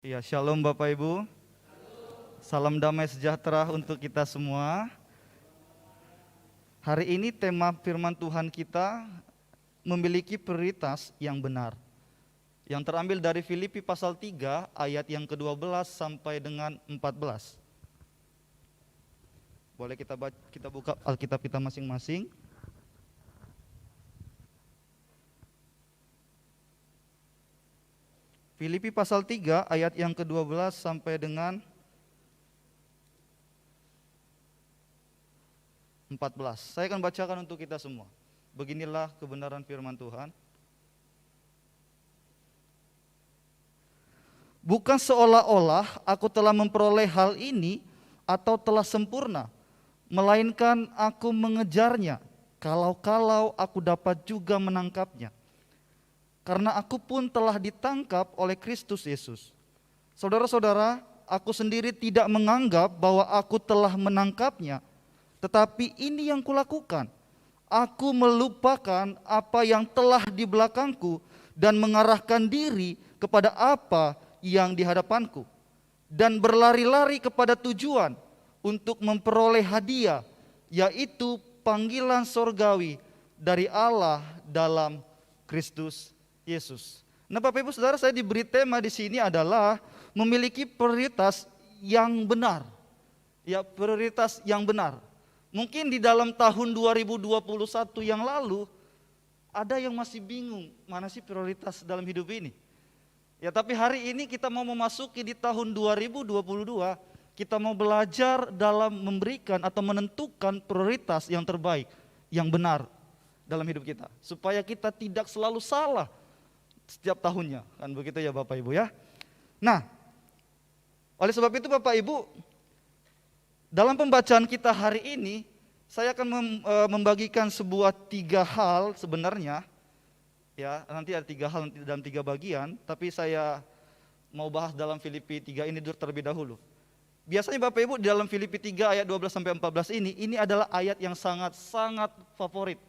Ya, shalom Bapak Ibu. Salam damai sejahtera untuk kita semua. Hari ini tema firman Tuhan kita memiliki prioritas yang benar. Yang terambil dari Filipi pasal 3 ayat yang ke-12 sampai dengan 14. Boleh kita buka Alkitab kita masing-masing. Filipi pasal 3 ayat yang ke-12 sampai dengan 14. Saya akan bacakan untuk kita semua. Beginilah kebenaran firman Tuhan. Bukan seolah-olah aku telah memperoleh hal ini atau telah sempurna, melainkan aku mengejarnya, kalau-kalau aku dapat juga menangkapnya. Karena aku pun telah ditangkap oleh Kristus Yesus. Saudara-saudara, aku sendiri tidak menganggap bahwa aku telah menangkapnya, tetapi ini yang kulakukan. Aku melupakan apa yang telah di belakangku dan mengarahkan diri kepada apa yang di hadapanku, dan berlari-lari kepada tujuan untuk memperoleh hadiah, yaitu panggilan sorgawi dari Allah dalam Kristus Yesus. Nah, Bapak Ibu Saudara, saya diberi tema di sini adalah memiliki prioritas yang benar. Ya, prioritas yang benar. Mungkin di dalam tahun 2021 yang lalu ada yang masih bingung mana sih prioritas dalam hidup ini. Ya, tapi hari ini kita mau memasuki di tahun 2022, kita mau belajar dalam memberikan atau menentukan prioritas yang terbaik, yang benar dalam hidup kita, supaya kita tidak selalu salah setiap tahunnya, kan begitu ya Bapak Ibu ya. Nah, oleh sebab itu Bapak Ibu, dalam pembacaan kita hari ini, saya akan membagikan sebuah 3 hal sebenarnya. Ya, nanti ada 3 hal dalam 3 bagian, tapi saya mau bahas dalam Filipi 3 ini terlebih dahulu. Biasanya Bapak Ibu di dalam Filipi 3 ayat 12 sampai 14 ini adalah ayat yang sangat-sangat favorit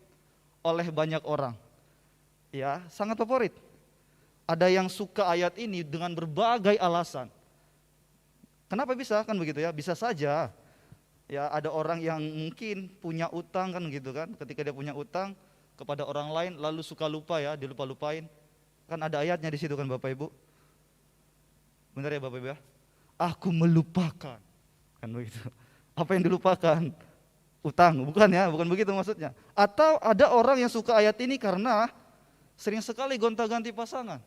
oleh banyak orang. Ya, sangat favorit. Ada yang suka ayat ini dengan berbagai alasan. Kenapa bisa? Kan begitu ya, bisa saja. Ya, ada orang yang mungkin punya utang kan gitu kan. Ketika dia punya utang kepada orang lain lalu suka lupa ya, dilupa-lupain. Kan ada ayatnya di situ kan Bapak Ibu. Benar ya Bapak Ibu ya? Aku melupakan. Kan begitu. Apa yang dilupakan? Utang, bukan ya, bukan begitu maksudnya. Atau ada orang yang suka ayat ini karena sering sekali gonta-ganti pasangan.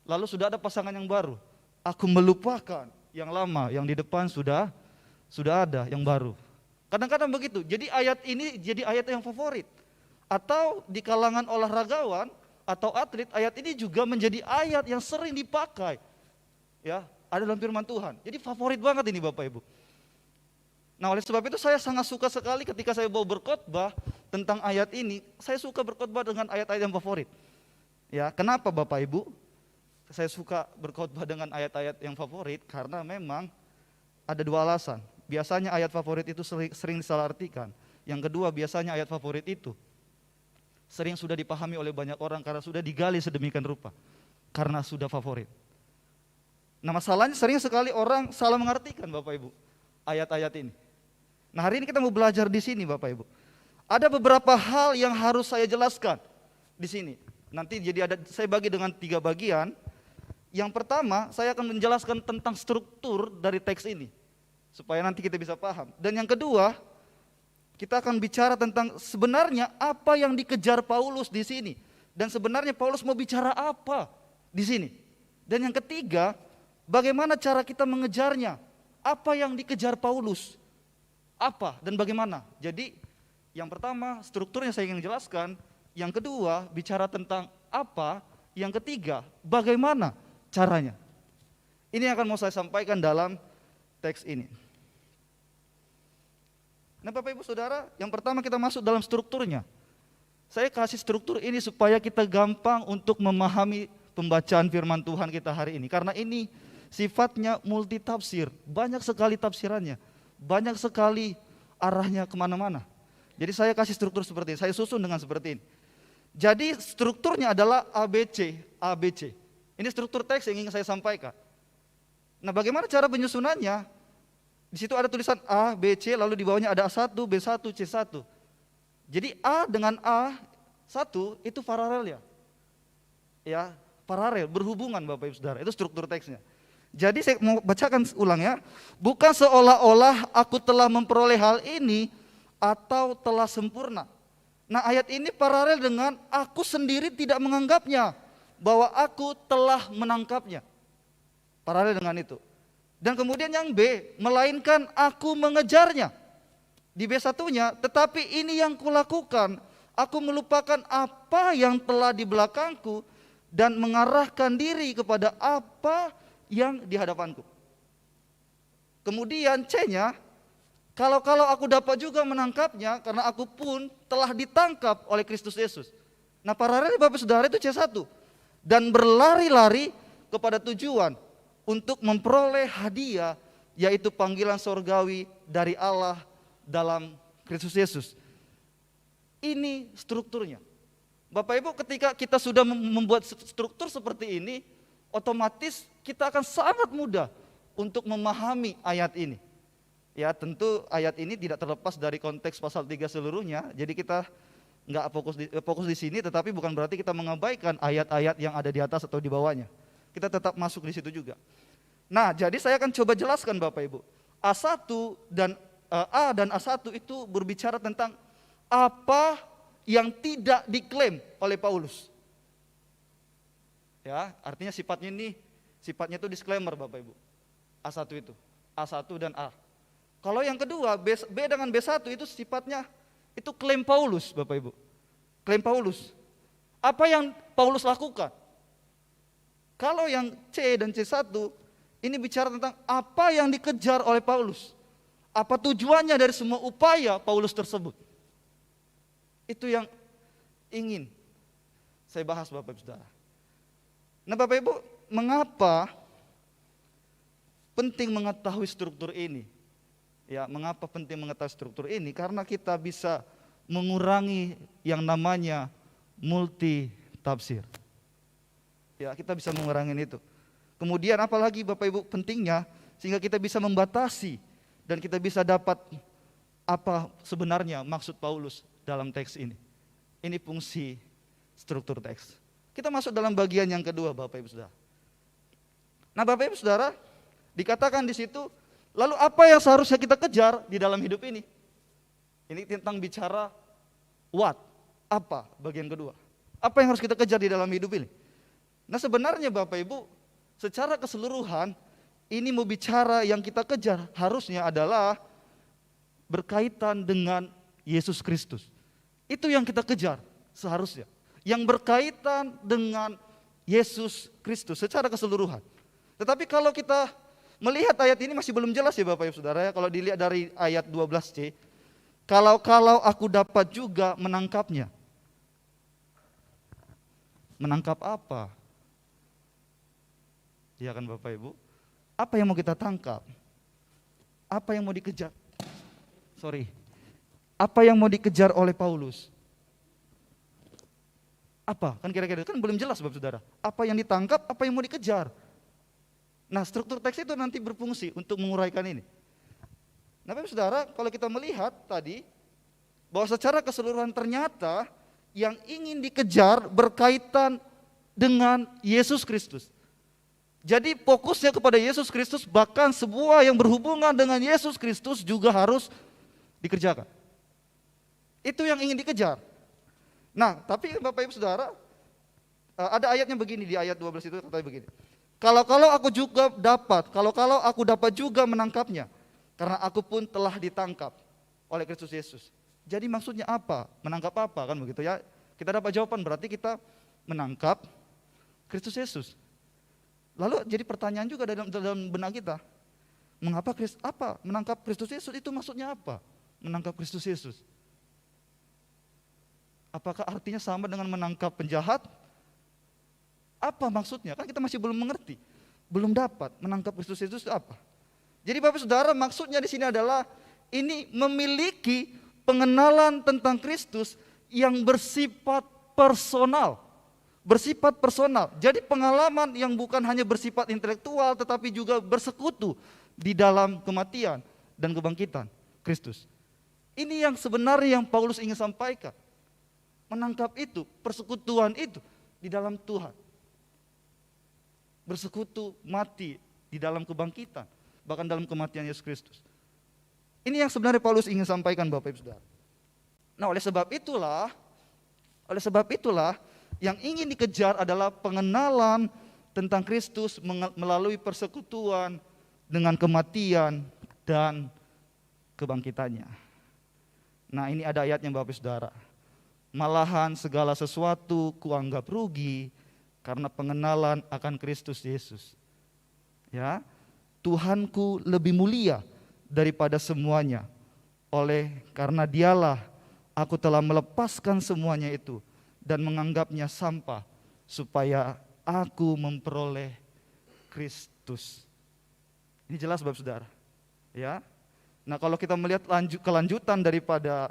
Lalu sudah ada pasangan yang baru. Aku melupakan yang lama, yang di depan sudah ada yang baru. Kadang-kadang begitu. Jadi ayat ini jadi ayat yang favorit. Atau di kalangan olahragawan atau atlet, ayat ini juga menjadi ayat yang sering dipakai. Ya, ada dalam firman Tuhan. Jadi favorit banget ini Bapak Ibu. Nah, oleh sebab itu saya sangat suka sekali ketika saya mau berkhotbah tentang ayat ini, saya suka berkhotbah dengan ayat-ayat yang favorit. Ya, kenapa Bapak Ibu? Saya suka berkhotbah dengan ayat-ayat yang favorit karena memang ada 2 alasan. Biasanya ayat favorit itu sering disalahartikan. Yang kedua, biasanya ayat favorit itu sering sudah dipahami oleh banyak orang karena sudah digali sedemikian rupa. Karena sudah favorit. Nah, masalahnya sering sekali orang salah mengartikan Bapak Ibu ayat-ayat ini. Nah, hari ini kita mau belajar di sini Bapak Ibu. Ada beberapa hal yang harus saya jelaskan di sini. Nanti saya bagi dengan 3 bagian. Yang pertama, saya akan menjelaskan tentang struktur dari teks ini supaya nanti kita bisa paham. Dan yang kedua, kita akan bicara tentang sebenarnya apa yang dikejar Paulus di sini dan sebenarnya Paulus mau bicara apa di sini. Dan yang ketiga, bagaimana cara kita mengejarnya? Apa yang dikejar Paulus? Apa dan bagaimana? Jadi, yang pertama strukturnya saya ingin jelaskan, yang kedua bicara tentang apa, yang ketiga bagaimana caranya. Ini yang akan mau saya sampaikan dalam teks ini. Nah, Bapak Ibu Saudara, yang pertama kita masuk dalam strukturnya. Saya kasih struktur ini supaya kita gampang untuk memahami pembacaan firman Tuhan kita hari ini. Karena ini sifatnya multi tafsir, banyak sekali tafsirannya, banyak sekali arahnya kemana-mana. Jadi saya kasih struktur seperti ini, saya susun dengan seperti ini. Jadi strukturnya adalah ABC. Ini struktur teks yang ingin saya sampaikan. Nah, bagaimana cara penyusunannya? Di situ ada tulisan A, B, C, lalu di bawahnya ada A1, B1, C1. Jadi A dengan A1 itu paralel ya. Ya, paralel, berhubungan Bapak Ibu Saudara. Itu struktur teksnya. Jadi saya mau bacakan ulang ya. Bukan seolah-olah aku telah memperoleh hal ini atau telah sempurna. Nah, ayat ini paralel dengan aku sendiri tidak menganggapnya bahwa aku telah menangkapnya. Paralel dengan itu. Dan kemudian yang B, melainkan aku mengejarnya. Di B1-nya, tetapi ini yang kulakukan, aku melupakan apa yang telah di belakangku dan mengarahkan diri kepada apa yang di hadapanku. Kemudian C-nya, kalau aku dapat juga menangkapnya, karena aku pun telah ditangkap oleh Kristus Yesus. Nah, paralel Bapak Saudara itu C1. Dan berlari-lari kepada tujuan untuk memperoleh hadiah, yaitu panggilan sorgawi dari Allah dalam Kristus Yesus. Ini strukturnya. Bapak Ibu, ketika kita sudah membuat struktur seperti ini, otomatis kita akan sangat mudah untuk memahami ayat ini. Ya, tentu ayat ini tidak terlepas dari konteks pasal 3 seluruhnya. Jadi kita nggak fokus di sini, tetapi bukan berarti kita mengabaikan ayat-ayat yang ada di atas atau di bawahnya. Kita tetap masuk di situ juga. Nah, jadi saya akan coba jelaskan Bapak Ibu. A1 dan A dan A1 itu berbicara tentang apa yang tidak diklaim oleh Paulus. Ya, artinya sifatnya itu disclaimer Bapak Ibu. A1 itu, A1 dan A. Kalau yang kedua, B dengan B1 itu sifatnya itu klaim Paulus Bapak Ibu. Klaim Paulus. Apa yang Paulus lakukan? Kalau yang C dan C1 ini bicara tentang apa yang dikejar oleh Paulus. Apa tujuannya dari semua upaya Paulus tersebut. Itu yang ingin saya bahas Bapak Ibu Saudara. Nah Bapak Ibu, mengapa penting mengetahui struktur ini? Ya, mengapa penting mengetahui struktur ini? Karena kita bisa mengurangi yang namanya multi tafsir. Ya, kita bisa mengurangi itu. Kemudian apalagi Bapak Ibu pentingnya sehingga kita bisa membatasi dan kita bisa dapat apa sebenarnya maksud Paulus dalam teks ini. Ini fungsi struktur teks. Kita masuk dalam bagian yang kedua Bapak Ibu Saudara. Nah Bapak Ibu Saudara, dikatakan di situ, lalu apa yang seharusnya kita kejar di dalam hidup ini? Ini tentang bicara what, apa bagian kedua. Apa yang harus kita kejar di dalam hidup ini? Nah sebenarnya Bapak Ibu, secara keseluruhan ini mau bicara yang kita kejar harusnya adalah berkaitan dengan Yesus Kristus. Itu yang kita kejar seharusnya. Yang berkaitan dengan Yesus Kristus secara keseluruhan. Tetapi kalau kita melihat ayat ini masih belum jelas ya Bapak Ibu Saudara ya. Kalau dilihat dari ayat 12C, kalau aku dapat juga menangkapnya. Menangkap apa? Ya kan Bapak Ibu? Apa yang mau kita tangkap? Apa yang mau dikejar? Apa yang mau dikejar oleh Paulus? Apa? Kan kira-kira kan belum jelas Bapak Saudara. Apa yang ditangkap, apa yang mau dikejar? Nah, struktur teks itu nanti berfungsi untuk menguraikan ini. Nah, Bapak Saudara, kalau kita melihat tadi bahwa secara keseluruhan ternyata yang ingin dikejar berkaitan dengan Yesus Kristus. Jadi fokusnya kepada Yesus Kristus, bahkan semua yang berhubungan dengan Yesus Kristus juga harus dikerjakan. Itu yang ingin dikejar. Nah, tapi Bapak Ibu Saudara, ada ayatnya begini di ayat 12 itu katanya begini. Kalau aku dapat juga menangkapnya, karena aku pun telah ditangkap oleh Kristus Yesus. Jadi maksudnya apa? Menangkap apa kan begitu ya? Kita dapat jawaban berarti kita menangkap Kristus Yesus. Lalu jadi pertanyaan juga dalam benak kita. Mengapa menangkap Kristus Yesus itu maksudnya apa? Menangkap Kristus Yesus. Apakah artinya sama dengan menangkap penjahat? Apa maksudnya? Kan kita masih belum mengerti. Belum dapat menangkap Kristus Yesus itu apa. Jadi Bapak Saudara, maksudnya di sini adalah ini memiliki pengenalan tentang Kristus yang bersifat personal. bersifat personal. Jadi pengalaman yang bukan hanya bersifat intelektual tetapi juga bersekutu di dalam kematian dan kebangkitan Kristus. Ini yang sebenarnya yang Paulus ingin sampaikan. Menangkap itu, persekutuan itu di dalam Tuhan. Bersekutu mati di dalam kebangkitan, bahkan dalam kematian Yesus Kristus. Ini yang sebenarnya Paulus ingin sampaikan Bapak Ibu Saudara. Nah, oleh sebab itulah yang ingin dikejar adalah pengenalan tentang Kristus melalui persekutuan dengan kematian dan kebangkitannya. Nah, ini ada ayatnya Bapak Ibu Saudara. Malahan segala sesuatu kuanggap rugi karena pengenalan akan Kristus Yesus. Ya, Tuhanku lebih mulia daripada semuanya. Karena Dialah aku telah melepaskan semuanya itu dan menganggapnya sampah supaya aku memperoleh Kristus. Ini jelas Bapak Saudara. Ya. Nah, kalau kita melihat kelanjutan daripada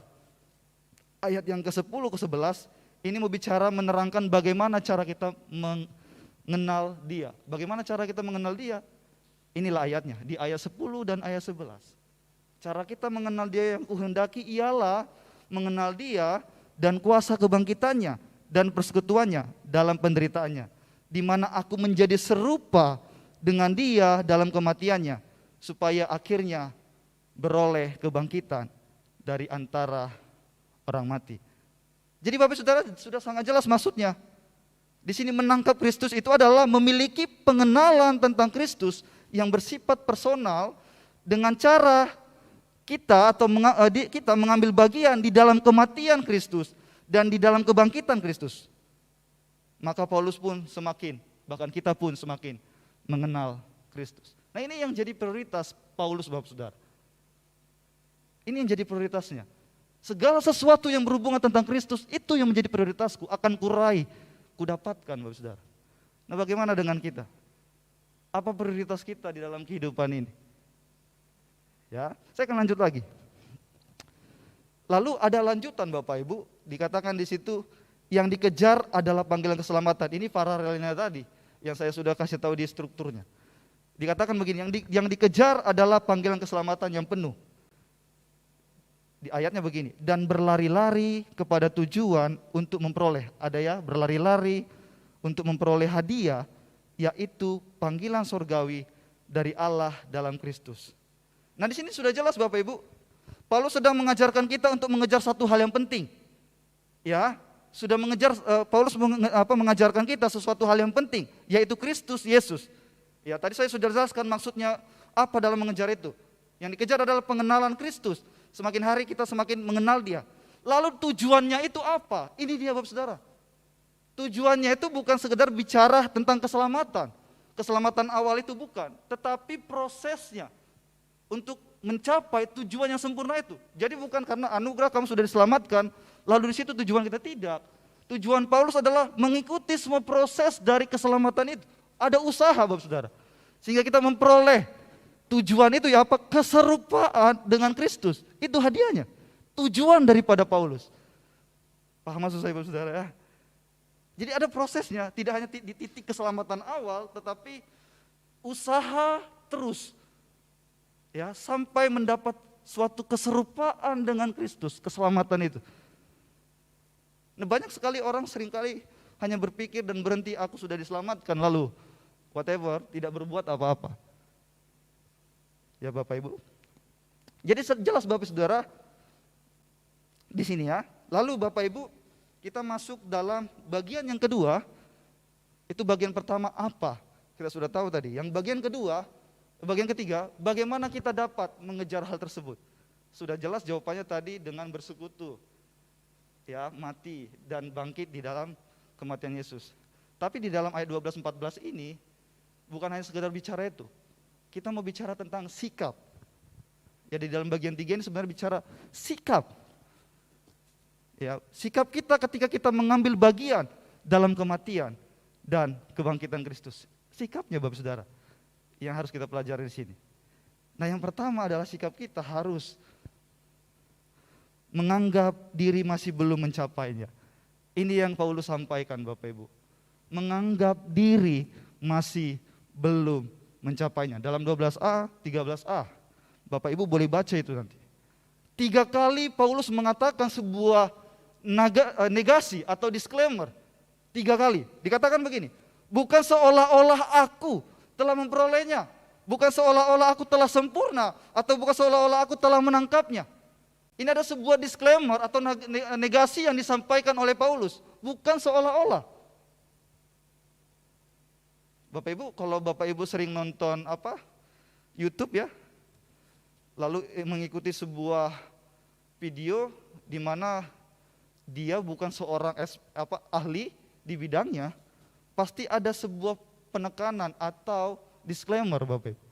ayat yang ke-10 ke-11, ini mau bicara menerangkan bagaimana cara kita mengenal Dia. Bagaimana cara kita mengenal Dia? Inilah ayatnya di ayat 10 dan ayat 11. Cara kita mengenal Dia yang kuhendaki ialah mengenal Dia dan kuasa kebangkitannya dan persekutuannya dalam penderitaannya, di mana aku menjadi serupa dengan Dia dalam kematiannya, supaya akhirnya beroleh kebangkitan dari antara orang mati. Jadi Bapak Saudara sudah sangat jelas maksudnya. Di sini menangkap Kristus itu adalah memiliki pengenalan tentang Kristus yang bersifat personal dengan cara kita mengambil bagian di dalam kematian Kristus dan di dalam kebangkitan Kristus. Maka Paulus pun semakin, bahkan kita pun semakin mengenal Kristus. Nah, ini yang jadi prioritas Paulus Bapak Saudara. Ini yang jadi prioritasnya. Segala sesuatu yang berhubungan tentang Kristus itu yang menjadi prioritasku, akan kurai, kudapatkan Bapak Saudara. Nah, bagaimana dengan kita? Apa prioritas kita di dalam kehidupan ini? Ya, saya akan lanjut lagi. Lalu ada lanjutan Bapak Ibu, dikatakan di situ yang dikejar adalah panggilan keselamatan. Ini paralelnya tadi yang saya sudah kasih tahu di strukturnya. Dikatakan begini, yang dikejar adalah panggilan keselamatan yang penuh. Di ayatnya begini, dan berlari-lari kepada tujuan untuk memperoleh, ada ya, berlari-lari untuk memperoleh hadiah, yaitu panggilan surgawi dari Allah dalam Kristus. Nah, di sini sudah jelas Bapak Ibu, Paulus sedang mengajarkan kita untuk mengejar satu hal yang penting. Ya, Paulus mengajarkan kita sesuatu hal yang penting, yaitu Kristus Yesus. Ya, tadi saya sudah jelaskan maksudnya apa dalam mengejar itu. Yang dikejar adalah pengenalan Kristus. Semakin hari kita semakin mengenal Dia. Lalu tujuannya itu apa? Ini dia Bapak Saudara. Tujuannya itu bukan sekedar bicara tentang keselamatan. Keselamatan awal itu bukan, tetapi prosesnya untuk mencapai tujuan yang sempurna itu. Jadi bukan karena anugerah kamu sudah diselamatkan, lalu di situ tujuan kita, tidak. Tujuan Paulus adalah mengikuti semua proses dari keselamatan itu. Ada usaha Bapak Saudara. Sehingga kita memperoleh tujuan itu ya apa? Keserupaan dengan Kristus. Itu hadiahnya. Tujuan daripada Paulus. Paham maksud saya Bapak Saudara ya? Jadi ada prosesnya, tidak hanya di titik keselamatan awal, tetapi usaha terus. Ya, sampai mendapat suatu keserupaan dengan Kristus, keselamatan itu. Nah, banyak sekali orang seringkali hanya berpikir dan berhenti, aku sudah diselamatkan, lalu whatever, tidak berbuat apa-apa. Ya Bapak Ibu. Jadi jelas Bapak Saudara di sini ya. Lalu Bapak Ibu, kita masuk dalam bagian yang kedua. Itu bagian pertama apa? Kita sudah tahu tadi. Yang bagian kedua, bagian ketiga, bagaimana kita dapat mengejar hal tersebut? Sudah jelas jawabannya tadi dengan bersekutu. Ya, mati dan bangkit di dalam kematian Yesus. Tapi di dalam ayat 12-14 ini bukan hanya sekedar bicara itu. Kita mau bicara tentang sikap. Ya, di dalam bagian 3 ini sebenarnya bicara sikap. Ya, sikap kita ketika kita mengambil bagian dalam kematian dan kebangkitan Kristus. Sikapnya Bapak Saudara yang harus kita pelajari di sini. Nah, yang pertama adalah sikap kita harus menganggap diri masih belum mencapainya. Ini yang Paulus sampaikan Bapak Ibu. menganggap diri masih belum mencapainya. Dalam 12a, 13a, Bapak Ibu boleh baca itu nanti. 3 kali Paulus mengatakan sebuah negasi atau disclaimer. 3 kali, dikatakan begini, bukan seolah-olah aku telah memperolehnya, bukan seolah-olah aku telah sempurna, atau bukan seolah-olah aku telah menangkapnya. Ini ada sebuah disclaimer atau negasi yang disampaikan oleh Paulus, bukan seolah-olah. Bapak Ibu, kalau Bapak Ibu sering nonton YouTube ya, lalu mengikuti sebuah video di mana dia bukan seorang ahli di bidangnya, pasti ada sebuah penekanan atau disclaimer Bapak Ibu.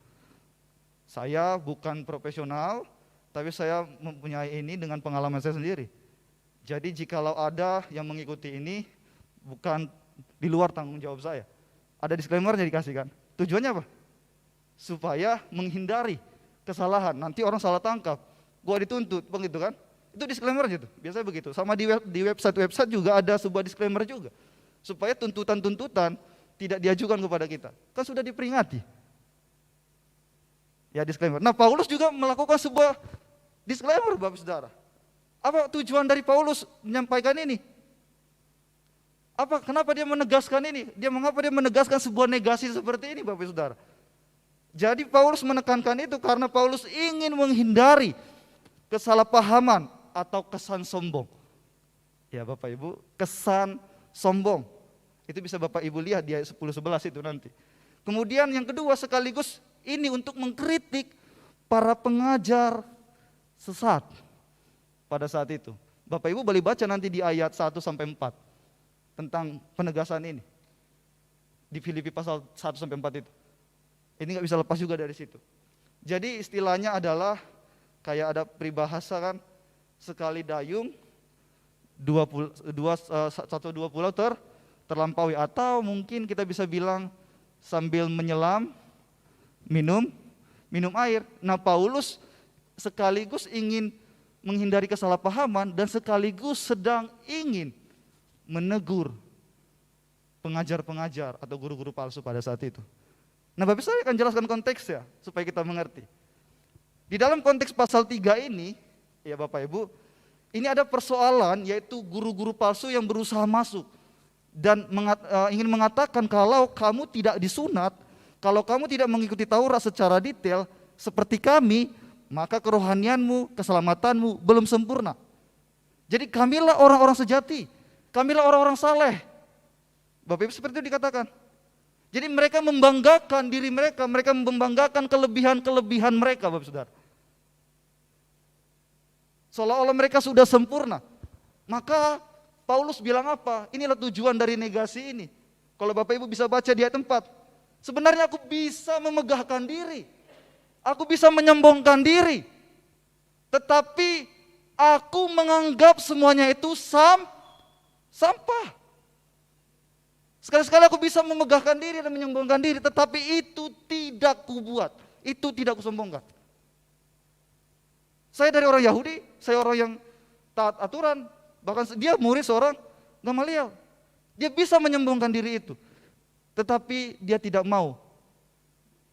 Saya bukan profesional, tapi saya mempunyai ini dengan pengalaman saya sendiri. Jadi jikalau ada yang mengikuti ini, bukan di luar tanggung jawab saya. Ada disclaimernya dikasihkan. Tujuannya apa? Supaya menghindari kesalahan. Nanti orang salah tangkap, gua dituntut, begitu kan? Itu disclaimer gitu. Biasanya begitu. Sama di website juga ada sebuah disclaimer juga. Supaya tuntutan-tuntutan tidak diajukan kepada kita. Kan sudah diperingati. Ya disclaimer. Nah Paulus juga melakukan sebuah disclaimer Bapak Saudara. Apa tujuan dari Paulus menyampaikan ini? Kenapa dia menegaskan ini? Mengapa dia menegaskan sebuah negasi seperti ini Bapak Saudara? Jadi Paulus menekankan itu karena Paulus ingin menghindari kesalahpahaman atau kesan sombong. Ya Bapak Ibu, kesan sombong. Itu bisa Bapak Ibu lihat di ayat 10-11 itu nanti. Kemudian yang kedua sekaligus ini untuk mengkritik para pengajar sesat pada saat itu. Bapak Ibu boleh baca nanti di ayat 1-4 tentang penegasan ini. Di Filipi pasal 1-4 itu. Ini gak bisa lepas juga dari situ. Jadi istilahnya adalah kayak ada peribahasa kan, sekali dayung dua pulau terlampaui, atau mungkin kita bisa bilang sambil menyelam minum air. Nah Paulus sekaligus ingin menghindari kesalahpahaman dan sekaligus sedang ingin menegur pengajar-pengajar atau guru-guru palsu pada saat itu. Nah Bapak saya akan jelaskan konteksnya supaya kita mengerti. Di dalam konteks pasal 3 ini, ya Bapak Ibu, ini ada persoalan yaitu guru-guru palsu yang berusaha masuk dan ingin mengatakan kalau kamu tidak disunat, kalau kamu tidak mengikuti Taurat secara detail seperti kami, maka kerohanianmu, keselamatanmu belum sempurna. Jadi kamilah orang-orang sejati, kamilah orang-orang saleh. Bapak Ibu seperti itu dikatakan. Jadi mereka membanggakan diri mereka membanggakan kelebihan-kelebihan mereka Bapak Saudara. Seolah-olah mereka sudah sempurna. Maka Paulus bilang apa? Inilah tujuan dari negasi ini. Kalau Bapak Ibu bisa baca di ayat 4. Sebenarnya aku bisa memegahkan diri. Aku bisa menyombongkan diri. Tetapi aku menganggap semuanya itu sampah. Sekali-sekali aku bisa memegahkan diri dan menyombongkan diri, tetapi itu tidak kubuat, itu tidak kusombongkan. Saya dari orang Yahudi, saya orang yang taat aturan, bahkan dia murid seorang Gamaliel. Dia bisa menyombongkan diri itu, tetapi dia tidak mau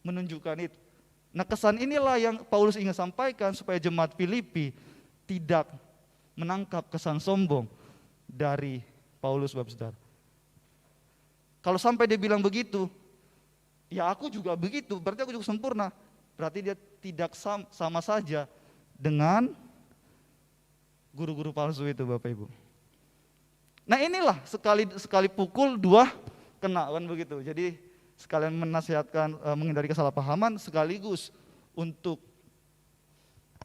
menunjukkan itu. Nah kesan inilah yang Paulus ingin sampaikan supaya jemaat Filipi tidak menangkap kesan sombong dari Paulus Bapak Saudara. Kalau sampai dia bilang begitu, ya aku juga begitu, berarti aku juga sempurna. Berarti dia tidak sama saja dengan guru-guru palsu itu Bapak Ibu. Nah inilah sekali pukul dua kena kan begitu. Jadi sekalian menasihatkan menghindari kesalahpahaman sekaligus untuk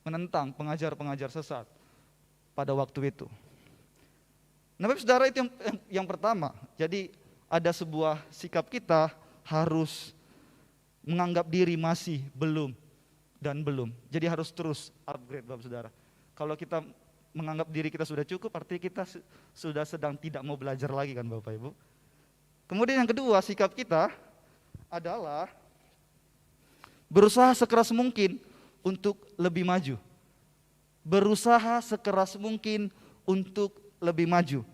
menentang pengajar-pengajar sesat pada waktu itu. Nah Bapak Saudara itu yang pertama. Jadi ada sebuah sikap kita harus menganggap diri masih belum. Jadi harus terus upgrade Bapak Saudara. Kalau kita menganggap diri kita sudah cukup, artinya kita sudah sedang tidak mau belajar lagi kan Bapak Ibu. Kemudian yang kedua, sikap kita adalah berusaha sekeras mungkin untuk lebih maju. Berusaha sekeras mungkin untuk lebih maju.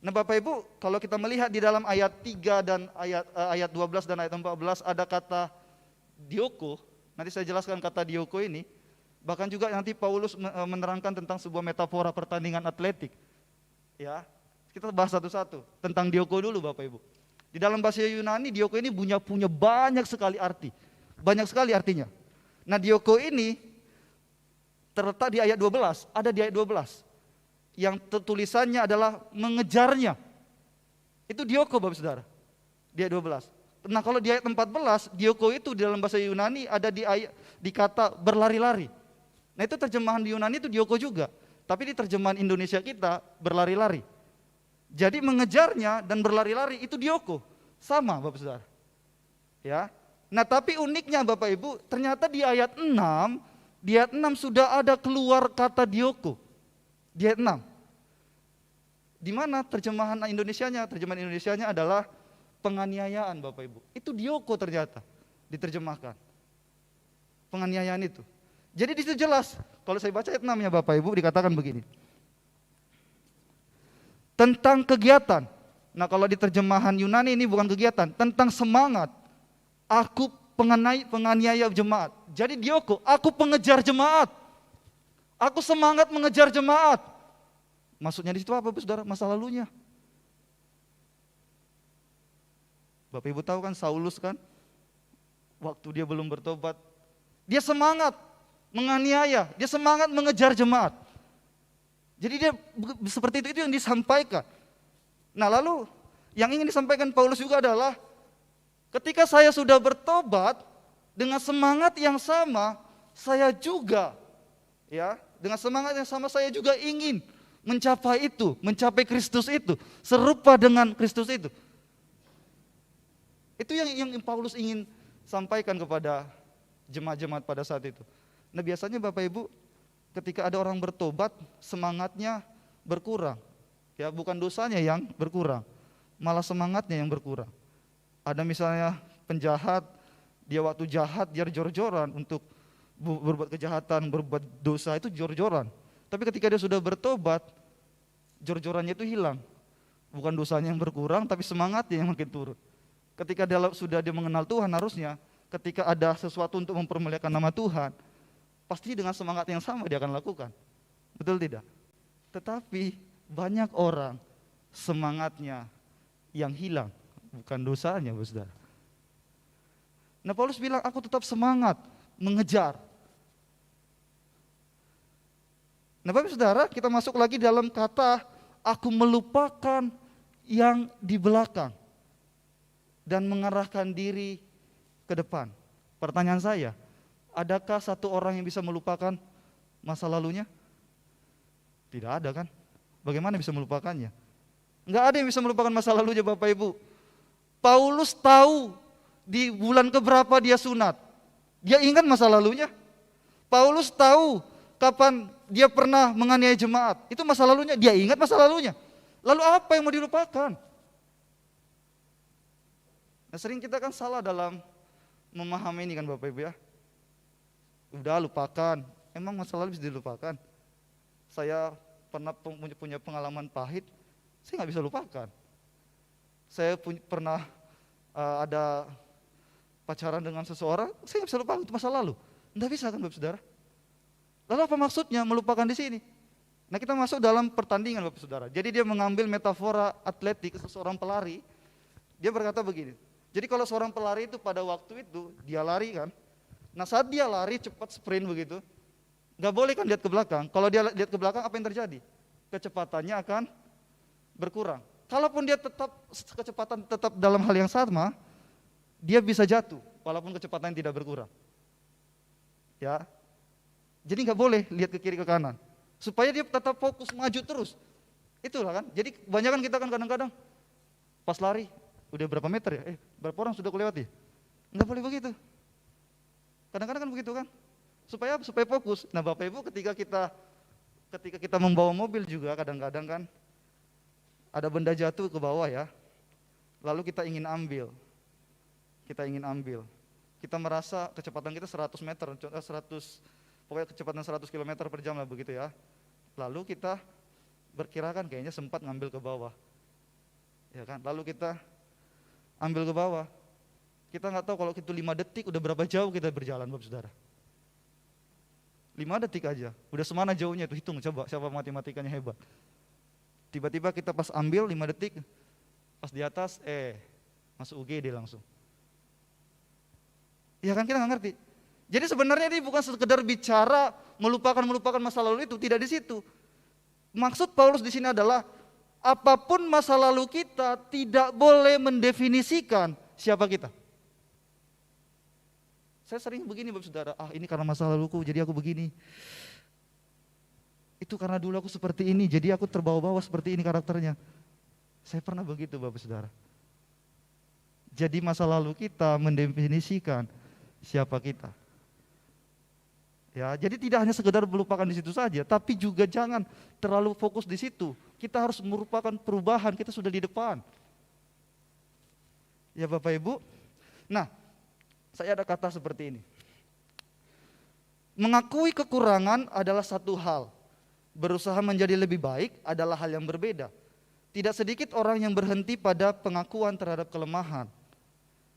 Nah Bapak Ibu, kalau kita melihat di dalam ayat 3 dan ayat 12 dan ayat 14 ada kata dioko. Nanti saya jelaskan kata dioko ini. Bahkan juga nanti Paulus menerangkan tentang sebuah metafora pertandingan atletik. Ya, kita bahas satu-satu tentang dioko dulu Bapak Ibu. Di dalam bahasa Yunani dioko ini punya banyak sekali arti. Banyak sekali artinya. Nah dioko ini terletak di ayat 12, ada di ayat 12. Yang tulisannya adalah mengejarnya. Itu dioko Bapak Saudara. Di ayat 12. Nah kalau di ayat 14, dioko itu di dalam bahasa Yunani ada di kata berlari-lari. Nah itu terjemahan di Yunani itu dioko juga. Tapi di terjemahan Indonesia kita berlari-lari. Jadi mengejarnya dan berlari-lari itu dioko. Sama Bapak Saudara. Ya. Nah tapi uniknya Bapak Ibu, ternyata di ayat 6 sudah ada keluar kata dioko. Di ayat 6. Di mana terjemahan Indonesianya? Terjemahan Indonesianya adalah penganiayaan Bapak Ibu. Itu dioko ternyata diterjemahkan. Penganiayaan itu. Jadi di situ jelas, kalau saya baca ayat 6-nya Bapak Ibu dikatakan begini. Tentang kegiatan. Nah kalau di terjemahan Yunani ini bukan kegiatan, tentang semangat. Aku penganiaya jemaat. Jadi dioko, aku pengejar jemaat. Aku semangat mengejar jemaat. Maksudnya di situ apa Bapak Saudara? Masa lalunya. Bapak Ibu tahu kan Saulus kan? Waktu dia belum bertobat, dia semangat menganiaya, dia semangat mengejar jemaat. Jadi dia seperti itu yang disampaikan. Nah lalu yang ingin disampaikan Paulus juga adalah ketika saya sudah bertobat dengan semangat yang sama, saya juga dengan semangat yang sama saya juga ingin mencapai itu, mencapai Kristus itu, serupa dengan Kristus itu. Itu yang Paulus ingin sampaikan kepada jemaat-jemaat pada saat itu. Nah biasanya Bapak Ibu, ketika ada orang bertobat, semangatnya berkurang. Ya, bukan dosanya yang berkurang, malah semangatnya yang berkurang. Ada misalnya penjahat, dia waktu jahat dia jor-joran untuk berbuat kejahatan, berbuat dosa itu jor-joran. Tapi ketika dia sudah bertobat, jor-jorannya itu hilang. Bukan dosanya yang berkurang, tapi semangatnya yang makin turun. Ketika dia sudah mengenal Tuhan, harusnya ketika ada sesuatu untuk mempermuliakan nama Tuhan, pasti dengan semangat yang sama dia akan lakukan. Betul tidak? Tetapi banyak orang semangatnya yang hilang, bukan dosanya, Saudara. Nah Paulus bilang, aku tetap semangat mengejar. Nah Bapak Saudara, kita masuk lagi dalam kata aku melupakan yang di belakang dan mengarahkan diri ke depan. Pertanyaan saya, adakah satu orang yang bisa melupakan masa lalunya? Tidak ada kan? Bagaimana bisa melupakannya? Enggak ada yang bisa melupakan masa lalunya Bapak Ibu. Paulus tahu di bulan keberapa dia sunat. Dia ingat masa lalunya. Paulus tahu kapan dia pernah menganiaya jemaat. Itu masa lalunya, dia ingat masa lalunya. Lalu apa yang mau dilupakan? Nah sering kita kan salah dalam memahami ini kan Bapak Ibu ya. Udah lupakan, emang masa lalu bisa dilupakan? Saya pernah punya pengalaman pahit, saya nggak bisa lupakan. Saya pernah ada pacaran dengan seseorang, saya nggak bisa lupakan itu masa lalu. Nggak bisa kan Bapak Saudara? Lalu apa maksudnya melupakan di sini? Nah kita masuk dalam pertandingan Bapak Saudara. Jadi dia mengambil metafora atletik seseorang pelari. Dia berkata begini. Jadi kalau seorang pelari itu pada waktu itu dia lari kan. Nah saat dia lari cepat sprint begitu, nggak boleh kan lihat ke belakang. Kalau dia lihat ke belakang apa yang terjadi? Kecepatannya akan berkurang. Kalaupun dia kecepatan tetap dalam hal yang sama, dia bisa jatuh walaupun kecepatan tidak berkurang. Ya, jadi nggak boleh lihat ke kiri ke kanan supaya dia tetap fokus maju terus. Itulah kan. Jadi kebanyakan kita kan kadang-kadang pas lari udah berapa meter ya? Berapa orang sudah kelewati? Nggak boleh begitu. Kadang-kadang kan begitu kan. Supaya fokus. Nah Bapak Ibu ketika kita membawa mobil juga kadang-kadang kan ada benda jatuh ke bawah ya. Lalu kita ingin ambil. Kita merasa kecepatan kita 100 meter, pokoknya kecepatan 100 km per jam lah begitu ya. Lalu kita berkirakan kayaknya sempat ngambil ke bawah. Ya kan? Lalu kita ambil ke bawah. Kita nggak tahu kalau itu 5 detik udah berapa jauh kita berjalan, Bapak Saudara. 5 detik aja, udah semana jauhnya itu, hitung coba siapa matematikanya hebat. Tiba-tiba kita pas ambil 5 detik, pas di atas, masuk UGD langsung. Ya kan, kita nggak ngerti. Jadi sebenarnya ini bukan sekedar bicara melupakan masa lalu itu, tidak di situ. Maksud Paulus di sini adalah apapun masa lalu kita tidak boleh mendefinisikan siapa kita. Saya sering begini Bapak Saudara, ini karena masa laluku jadi aku begini. Itu karena dulu aku seperti ini, jadi aku terbawa-bawa seperti ini karakternya. Saya pernah begitu Bapak Saudara. Jadi masa lalu kita mendefinisikan siapa kita. Ya, jadi tidak hanya sekedar melupakan di situ saja, tapi juga jangan terlalu fokus di situ. Kita harus merupakan perubahan, kita sudah di depan. Ya Bapak Ibu. Nah, saya ada kata seperti ini. Mengakui kekurangan adalah satu hal. Berusaha menjadi lebih baik adalah hal yang berbeda. Tidak sedikit orang yang berhenti pada pengakuan terhadap kelemahan.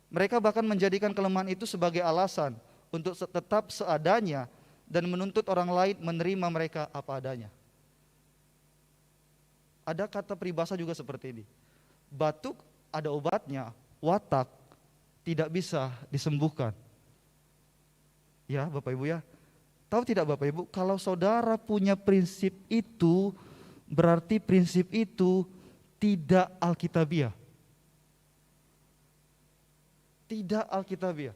Mereka bahkan menjadikan kelemahan itu sebagai alasan untuk tetap seadanya dan menuntut orang lain menerima mereka apa adanya. Ada kata peribahasa juga seperti ini. Batuk ada obatnya, watak tidak bisa disembuhkan. Ya Bapak Ibu ya. Tahu tidak Bapak Ibu, kalau saudara punya prinsip itu, berarti prinsip itu tidak alkitabiah. Tidak alkitabiah.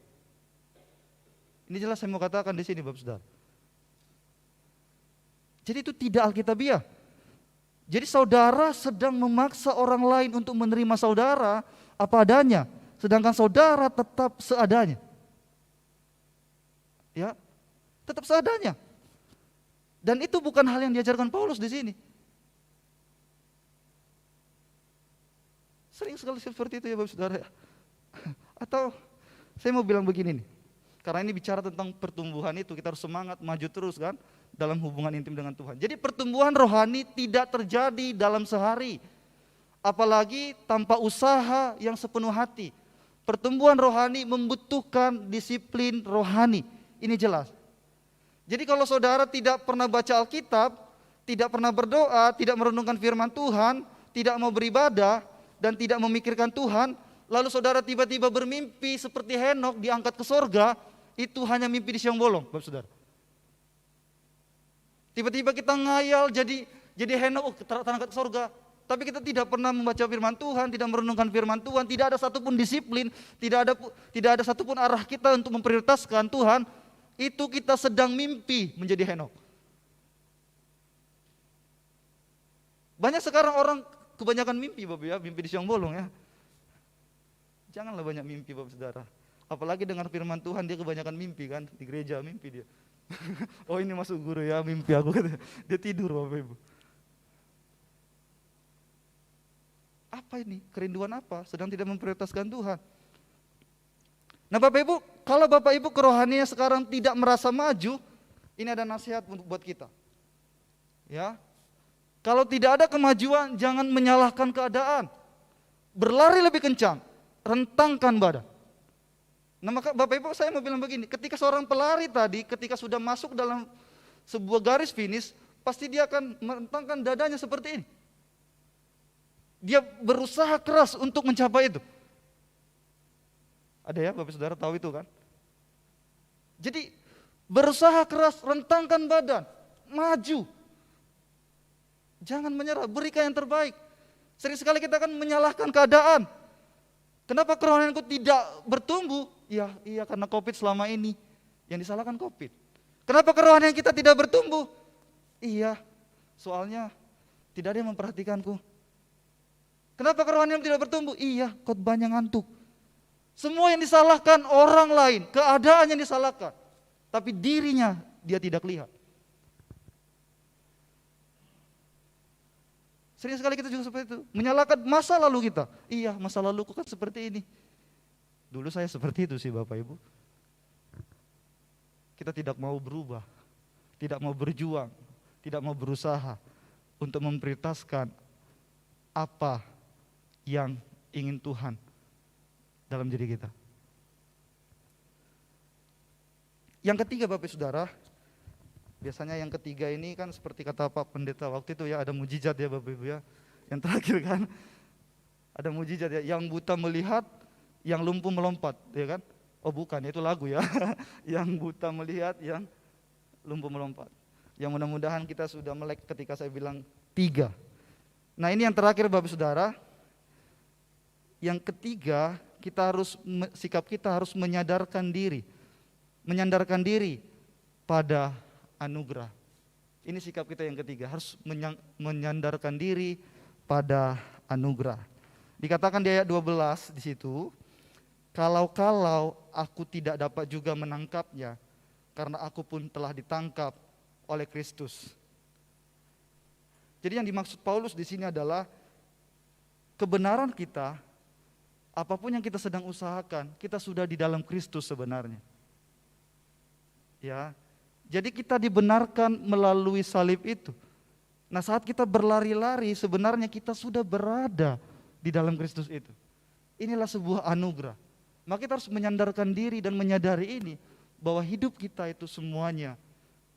Ini jelas saya mau katakan di sini Bapak Saudara. Jadi itu tidak alkitabiah. Jadi saudara sedang memaksa orang lain untuk menerima saudara apa adanya, sedangkan saudara tetap seadanya. Ya, tetap seadanya. Dan itu bukan hal yang diajarkan Paulus di sini. Sering sekali seperti itu ya Bapak Saudara. Atau saya mau bilang begini nih. Karena ini bicara tentang pertumbuhan itu, kita harus semangat maju terus kan dalam hubungan intim dengan Tuhan. Jadi pertumbuhan rohani tidak terjadi dalam sehari, apalagi tanpa usaha yang sepenuh hati. Pertumbuhan rohani membutuhkan disiplin rohani. Ini jelas. Jadi kalau saudara tidak pernah baca Alkitab, tidak pernah berdoa, tidak merenungkan firman Tuhan, tidak mau beribadah dan tidak memikirkan Tuhan, lalu saudara tiba-tiba bermimpi seperti Henokh diangkat ke sorga, itu hanya mimpi di siang bolong, Bapak Saudara. Tiba-tiba kita ngayal jadi Henokh terangkat ke sorga, tapi kita tidak pernah membaca firman Tuhan, tidak merenungkan firman Tuhan, tidak ada satupun disiplin, tidak ada satupun arah kita untuk memprioritaskan Tuhan, itu kita sedang mimpi menjadi Henokh. Banyak sekarang orang kebanyakan mimpi Bapak ya, mimpi di siang bolong ya. Janganlah banyak mimpi Bapak Saudara. Apalagi dengan firman Tuhan dia kebanyakan mimpi kan, di gereja mimpi dia. Oh ini masuk guru ya, mimpi aku. Dia tidur Bapak Ibu. Apa ini? Kerinduan apa? Sedang tidak memprioritaskan Tuhan. Nah Bapak Ibu, kalau Bapak Ibu kerohaniannya sekarang tidak merasa maju, ini ada nasihat buat kita. Ya. Kalau tidak ada kemajuan, jangan menyalahkan keadaan. Berlari lebih kencang, rentangkan badan. Nah maka Bapak Ibu saya mau bilang begini, ketika seorang pelari tadi, ketika sudah masuk dalam sebuah garis finish, pasti dia akan merentangkan dadanya seperti ini. Dia berusaha keras untuk mencapai itu. Ada ya Bapak Saudara tahu itu kan? Jadi berusaha keras, rentangkan badan, maju. Jangan menyerah, berikan yang terbaik. Sering sekali kita akan menyalahkan keadaan. Kenapa kerohanianku tidak bertumbuh? Iya karena COVID selama ini. Yang disalahkan COVID. Kenapa kerohanian kita tidak bertumbuh? Iya, soalnya tidak ada yang memperhatikanku. Kenapa kerohanian tidak bertumbuh? Iya, khotbahnya ngantuk. Semua yang disalahkan orang lain, keadaan yang disalahkan. Tapi dirinya dia tidak lihat. Sering sekali kita juga seperti itu, menyalahkan masa lalu kita. Iya, masa laluku kan seperti ini. Dulu saya seperti itu sih Bapak Ibu. Kita tidak mau berubah, tidak mau berjuang, tidak mau berusaha untuk memprioritaskan apa yang ingin Tuhan dalam diri kita. Yang ketiga Bapak Saudara, biasanya yang ketiga ini kan seperti kata Pak Pendeta waktu itu ya, ada mujizat ya Bapak Ibu ya. Yang terakhir kan, ada mujizat ya, yang buta melihat, yang lumpuh melompat, ya kan? Oh bukan, itu lagu ya. Yang buta melihat, yang lumpuh melompat. Yang mudah-mudahan kita sudah melek ketika saya bilang 3. Nah ini yang terakhir Bapak Saudara. Yang ketiga, sikap kita harus menyandarkan diri pada anugerah. Ini sikap kita yang ketiga, harus menyandarkan diri pada anugerah. Dikatakan di ayat 12 di situ, kalau aku tidak dapat juga menangkapnya, karena aku pun telah ditangkap oleh Kristus. Jadi yang dimaksud Paulus di sini adalah kebenaran kita, apapun yang kita sedang usahakan, kita sudah di dalam Kristus sebenarnya. Ya, jadi kita dibenarkan melalui salib itu. Nah saat kita berlari-lari sebenarnya kita sudah berada di dalam Kristus itu. Inilah sebuah anugerah. Maka kita harus menyandarkan diri dan menyadari ini, bahwa hidup kita itu semuanya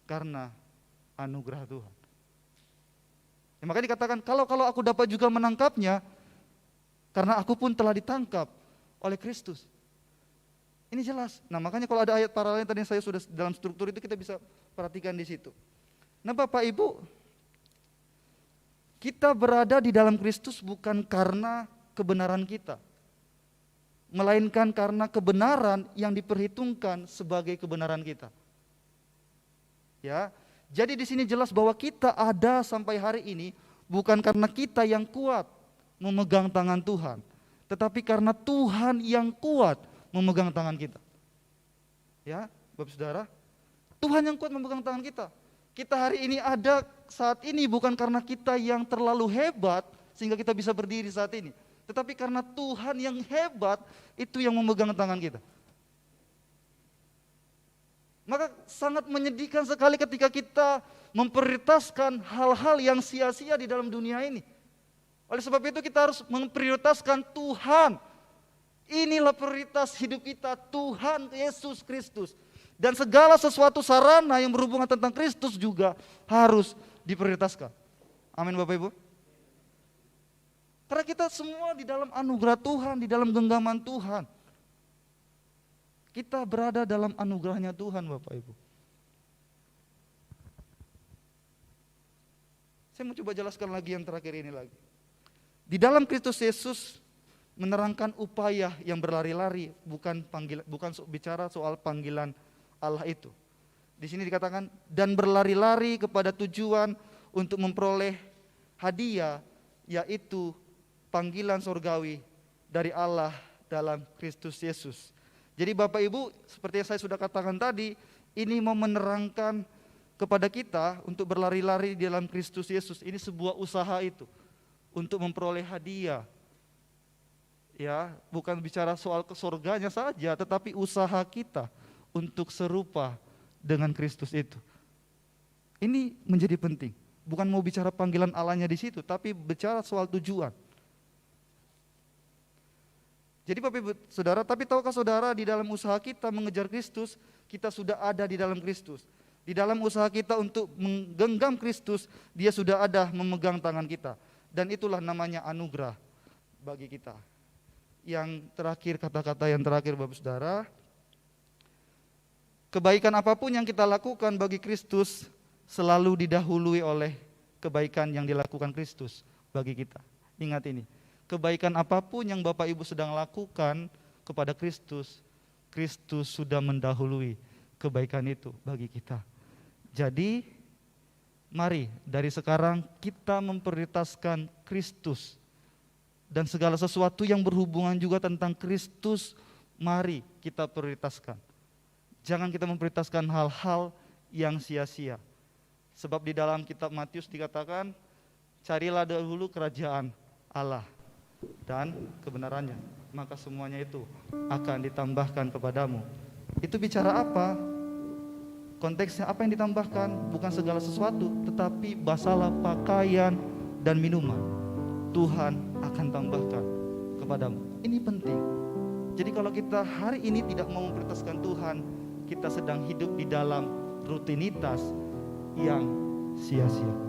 karena anugerah Tuhan. Ya, maka dikatakan kalau aku dapat juga menangkapnya, karena aku pun telah ditangkap oleh Kristus. Ini jelas. Nah makanya kalau ada ayat paralel tadi yang saya sudah dalam struktur itu kita bisa perhatikan di situ. Nah Bapak Ibu, kita berada di dalam Kristus bukan karena kebenaran kita, melainkan karena kebenaran yang diperhitungkan sebagai kebenaran kita. Ya, jadi di sini jelas bahwa kita ada sampai hari ini bukan karena kita yang kuat memegang tangan Tuhan, tetapi karena Tuhan yang kuat memegang tangan kita. Ya, Bapak Saudara, Tuhan yang kuat memegang tangan kita. Kita hari ini ada saat ini bukan karena kita yang terlalu hebat sehingga kita bisa berdiri saat ini, tetapi karena Tuhan yang hebat itu yang memegang tangan kita. Maka sangat menyedihkan sekali ketika kita memprioritaskan hal-hal yang sia-sia di dalam dunia ini. Oleh sebab itu kita harus memprioritaskan Tuhan. Inilah prioritas hidup kita, Tuhan Yesus Kristus. Dan segala sesuatu sarana yang berhubungan tentang Kristus juga harus diprioritaskan. Amin Bapak Ibu. Karena kita semua di dalam anugerah Tuhan, di dalam genggaman Tuhan. Kita berada dalam anugerahnya Tuhan Bapak Ibu. Saya mau coba jelaskan lagi yang terakhir ini lagi. Di dalam Kristus Yesus menerangkan upaya yang berlari-lari, bukan bicara soal panggilan Allah itu. Di sini dikatakan dan berlari-lari kepada tujuan untuk memperoleh hadiah, yaitu panggilan surgawi dari Allah dalam Kristus Yesus. Jadi Bapak Ibu, seperti yang saya sudah katakan tadi, ini mau menerangkan kepada kita untuk berlari-lari di dalam Kristus Yesus. Ini sebuah usaha itu untuk memperoleh hadiah. Ya, bukan bicara soal ke surganya saja, tetapi usaha kita untuk serupa dengan Kristus itu. Ini menjadi penting. Bukan mau bicara panggilan Allahnya di situ, tapi bicara soal tujuan. Jadi Bapak Ibu Saudara, tapi tahukah saudara di dalam usaha kita mengejar Kristus, kita sudah ada di dalam Kristus. Di dalam usaha kita untuk menggenggam Kristus, Dia sudah ada memegang tangan kita. Dan itulah namanya anugerah bagi kita. Yang terakhir, kata-kata yang terakhir Bapak Saudara, kebaikan apapun yang kita lakukan bagi Kristus selalu didahului oleh kebaikan yang dilakukan Kristus bagi kita. Ingat ini, kebaikan apapun yang Bapak Ibu sedang lakukan kepada Kristus, Kristus sudah mendahului kebaikan itu bagi kita. Jadi, mari dari sekarang kita memprioritaskan Kristus. Dan segala sesuatu yang berhubungan juga tentang Kristus, mari kita prioritaskan. Jangan kita memprioritaskan hal-hal yang sia-sia. Sebab di dalam kitab Matius dikatakan, carilah dahulu kerajaan Allah dan kebenarannya, maka semuanya itu akan ditambahkan kepadamu. Itu bicara apa? Konteksnya apa yang ditambahkan? Bukan segala sesuatu, tetapi masalah pakaian dan minuman. Tuhan akan tambahkan. kepadamu. Ini penting. Jadi kalau kita hari ini tidak mau memprioritaskan Tuhan, kita sedang hidup di dalam rutinitas yang sia-sia.